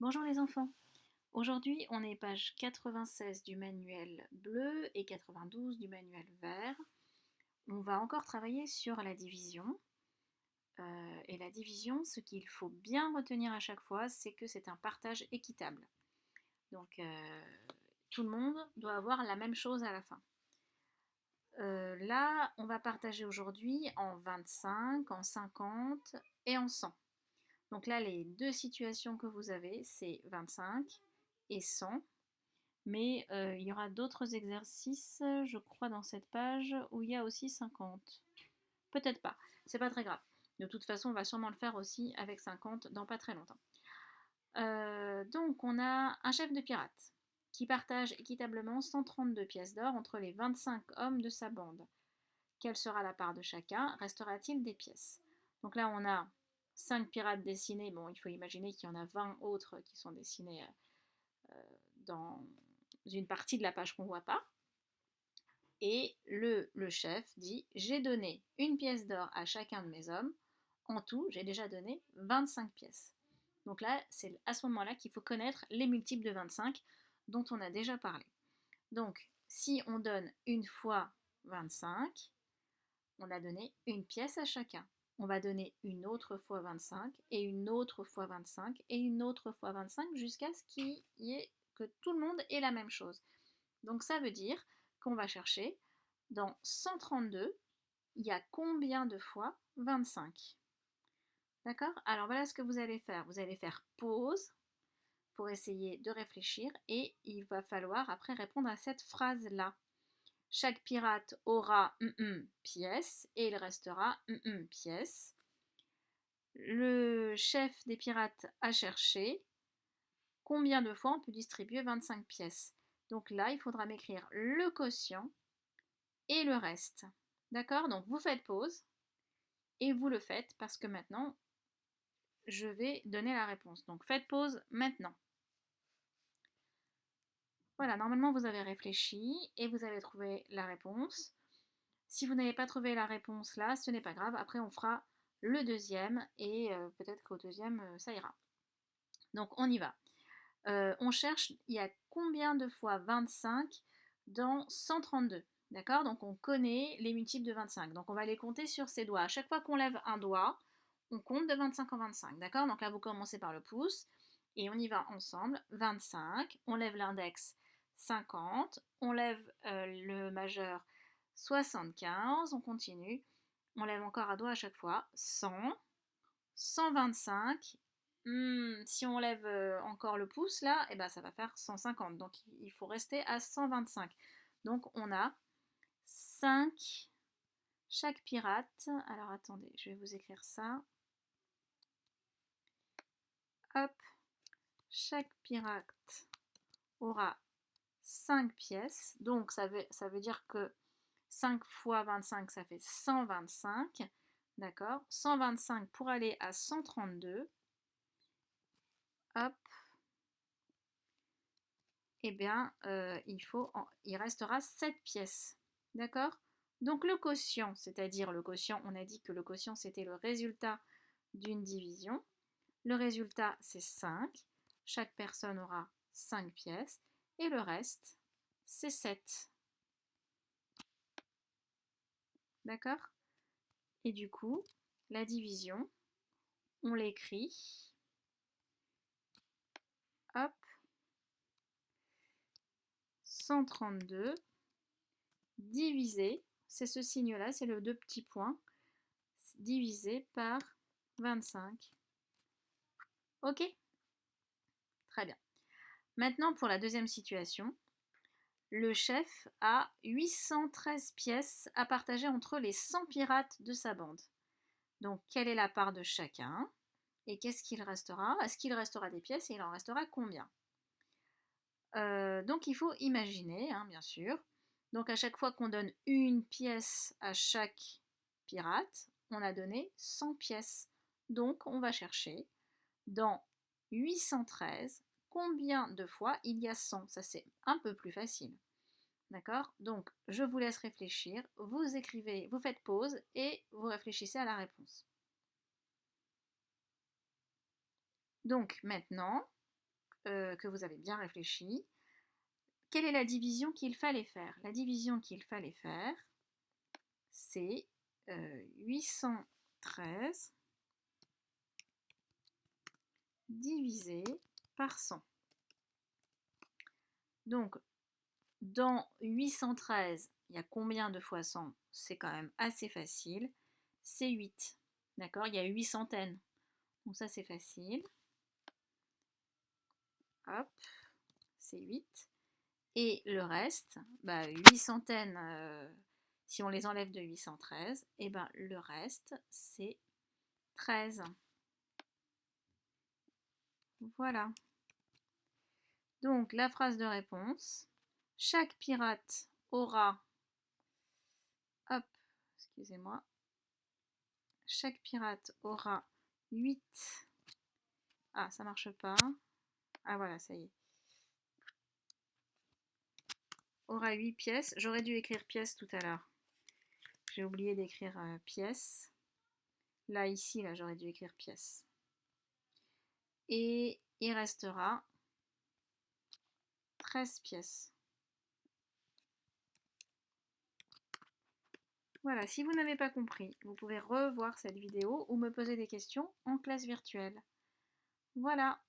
Bonjour les enfants. Aujourd'hui, on est page 96 du manuel bleu et 92 du manuel vert. On va encore travailler sur la division. Et la division, ce qu'il faut bien retenir à chaque fois, c'est que c'est un partage équitable. Donc, tout le monde doit avoir la même chose à la fin. Là, on va partager aujourd'hui en 25, en 50 et en 100. Donc là, les deux situations que vous avez, c'est 25 et 100. Mais il y aura d'autres exercices, je crois, dans cette page où il y a aussi 50. Peut-être pas, c'est pas très grave. De toute façon, on va sûrement le faire aussi avec 50 dans pas très longtemps. Donc, on a un chef de pirate qui partage équitablement 132 pièces d'or entre les 25 hommes de sa bande. Quelle sera la part de chacun? Restera-t-il des pièces? Donc là, on a 5 pirates dessinés. Bon, il faut imaginer qu'il y en a 20 autres qui sont dessinés dans une partie de la page qu'on ne voit pas. Et le chef dit: j'ai donné une pièce d'or à chacun de mes hommes. En tout, j'ai déjà donné 25 pièces. Donc là, c'est à ce moment-là qu'il faut connaître les multiples de 25 dont on a déjà parlé. Donc, si on donne une fois 25, on a donné une pièce à chacun. On va donner une autre fois 25 et une autre fois 25 et une autre fois 25 jusqu'à ce qu'il y ait que tout le monde ait la même chose. Donc ça veut dire qu'on va chercher dans 132, il y a combien de fois 25? D'accord? Alors voilà ce que vous allez faire. Vous allez faire pause pour essayer de réfléchir et il va falloir après répondre à cette phrase-là. Chaque pirate aura pièce et il restera pièce. Le chef des pirates a cherché combien de fois on peut distribuer 25 pièces. Donc là, il faudra m'écrire le quotient et le reste. D'accord? Donc vous faites pause et vous le faites parce que maintenant, je vais donner la réponse. Donc faites pause maintenant. Voilà, normalement vous avez réfléchi et vous avez trouvé la réponse. Si vous n'avez pas trouvé la réponse là, ce n'est pas grave. Après, on fera le deuxième et peut-être qu'au deuxième, ça ira. Donc on y va. On cherche, il y a combien de fois 25 dans 132? D'accord? Donc on connaît les multiples de 25. Donc on va les compter sur ses doigts. À chaque fois qu'on lève un doigt, on compte de 25 en 25. D'accord? Donc là, vous commencez par le pouce et on y va ensemble. 25, on lève l'index 50, on lève le majeur 75, on continue. On lève encore un doigt à chaque fois. 100, 125. Si on lève encore le pouce là, et ben ça va faire 150. Donc il faut rester à 125. Donc on a 5 chaque pirate. Alors attendez, je vais vous écrire ça. Hop, chaque pirate aura 5 pièces. Donc ça veut dire que 5 fois 25, ça fait 125. D'accord? 125 pour aller à 132. Hop. Eh bien, il restera 7 pièces. D'accord? Donc le quotient, c'est-à-dire le quotient, on a dit que le quotient c'était le résultat d'une division. Le résultat c'est 5. Chaque personne aura 5 pièces. Et le reste, c'est 7. D'accord? Et du coup, la division, on l'écrit. Hop. 132 divisé, c'est ce signe-là, c'est le deux petits points, divisé par 25. Ok? Très bien. Maintenant, pour la deuxième situation, le chef a 813 pièces à partager entre les 100 pirates de sa bande. Donc, quelle est la part de chacun? Et qu'est-ce qu'il restera? Est-ce qu'il restera des pièces et il en restera combien? Donc, il faut imaginer, hein, bien sûr. Donc, à chaque fois qu'on donne une pièce à chaque pirate, on a donné 100 pièces. Donc, on va chercher dans 813 combien de fois il y a 100. Ça, c'est un peu plus facile. D'accord? Donc, je vous laisse réfléchir. Vous écrivez, vous faites pause et vous réfléchissez à la réponse. Donc, maintenant, que vous avez bien réfléchi. Quelle est la division qu'il fallait faire? La division qu'il fallait faire, c'est 813 divisé par 100. Donc, dans 813, il y a combien de fois 100? C'est quand même assez facile. C'est 8. D'accord? Il y a 8 centaines. Donc ça, c'est facile. Hop, c'est 8. Et le reste, 8 centaines, si on les enlève de 813, et ben le reste, c'est 13. Voilà. Donc, la phrase de réponse. Chaque pirate aura... Hop, excusez-moi. Chaque pirate aura 8... Ah, ça marche pas. Ah, voilà, ça y est. Aura 8 pièces. J'aurais dû écrire pièces tout à l'heure. J'ai oublié d'écrire pièces. Là, ici, là, j'aurais dû écrire pièces. Et il restera 13 pièces. Voilà, si vous n'avez pas compris, vous pouvez revoir cette vidéo ou me poser des questions en classe virtuelle. Voilà.